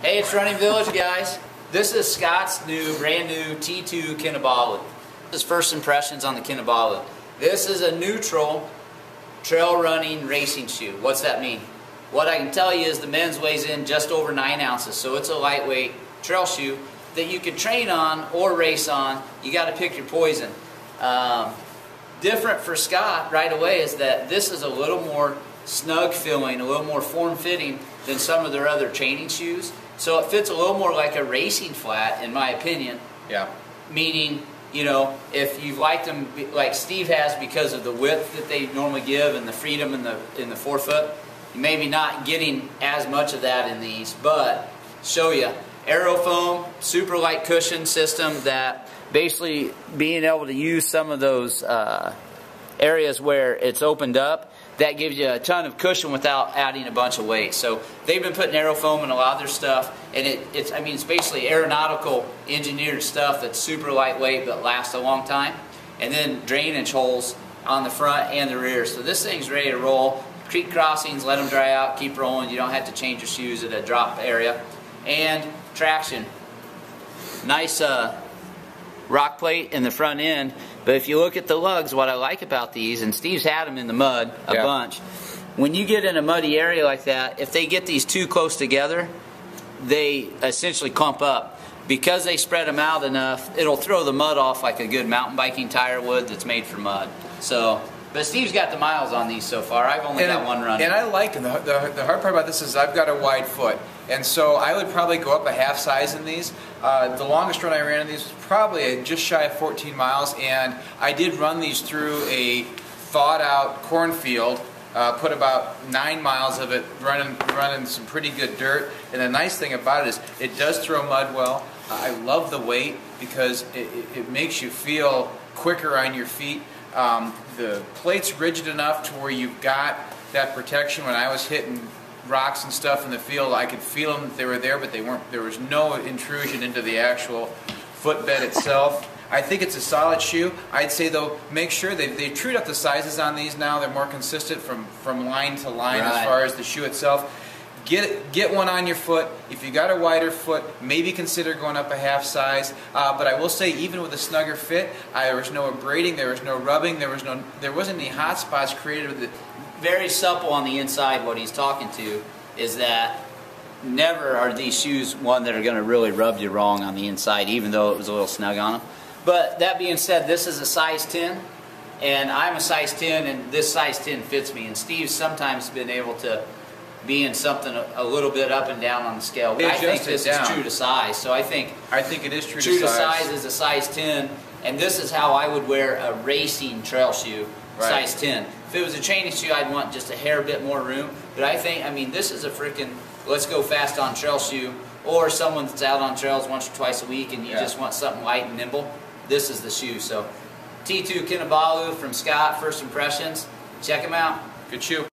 Hey, it's Running Village, guys. This is Scott's brand new T2 Kinabalu. This is first impressions on the Kinabalu. This is a neutral trail running racing shoe. What's that mean? What I can tell you is the men's weighs in just over 9 ounces, so it's a lightweight trail shoe that you can train on or race on. You got to pick your poison. Different for Scott right away is that this is a little more snug filling, a little more form fitting than some of their other training shoes. So it fits a little more like a racing flat, in my opinion. Yeah. Meaning, you know, if you like them like Steve has because of the width that they normally give and the freedom in the forefoot, you maybe not getting as much of that in these, but show you Aerofoam, super light cushion system that basically being able to use some of those areas where it's opened up, that gives you a ton of cushion without adding a bunch of weight. So they've been putting Aerofoam in a lot of their stuff, and it's basically aeronautical engineered stuff that's super lightweight but lasts a long time. And then drainage holes on the front and the rear. So this thing's ready to roll. Creek crossings, let them dry out, keep rolling. You don't have to change your shoes at a drop area. And traction. Nice rock plate in the front end, but if you look at the lugs, what I like about these, and Steve's had them in the mud a bunch, when you get in a muddy area like that, if they get these too close together, they essentially clump up. Because they spread them out enough, it'll throw the mud off like a good mountain biking tire would that's made for mud. So, but Steve's got the miles on these so far. I've only got one run. And I like them. The hard part about this is I've got a wide foot. And so I would probably go up a half size in these. The longest run I ran in these was probably just shy of 14 miles. And I did run these through a thawed out cornfield. Put about 9 miles of it running some pretty good dirt. And the nice thing about it is it does throw mud well. I love the weight because it makes you feel quicker on your feet. The plate's rigid enough to where you've got that protection. When I was hitting rocks and stuff in the field, I could feel them that they were there, but they weren't. There was no intrusion into the actual footbed itself. I think it's a solid shoe. I'd say though, make sure they trued up the sizes on these now. They're more consistent from line to line as far as the shoe itself. Get one on your foot. If you got a wider foot, maybe consider going up a half size. But I will say, even with a snugger fit, there was no abrading, there was no rubbing, there wasn't any hot spots created with it. Very supple on the inside. What he's talking to is that never are these shoes one that are going to really rub you wrong on the inside, even though it was a little snug on them. But that being said, this is a size 10, and I'm a size 10, and this size 10 fits me. And Steve's sometimes been able to be in something a little bit up and down on the scale. But I think this is true to size. So I think it is true to size is a size 10, and this is how I would wear a racing trail shoe, size 10. If it was a training shoe, I'd want just a hair bit more room. But I think, this is a freaking let's go fast on trail shoe, or someone that's out on trails once or twice a week and you just want something light and nimble. This is the shoe. So T2 Kinabalu from Scott, first impressions. Check him out. Good shoe.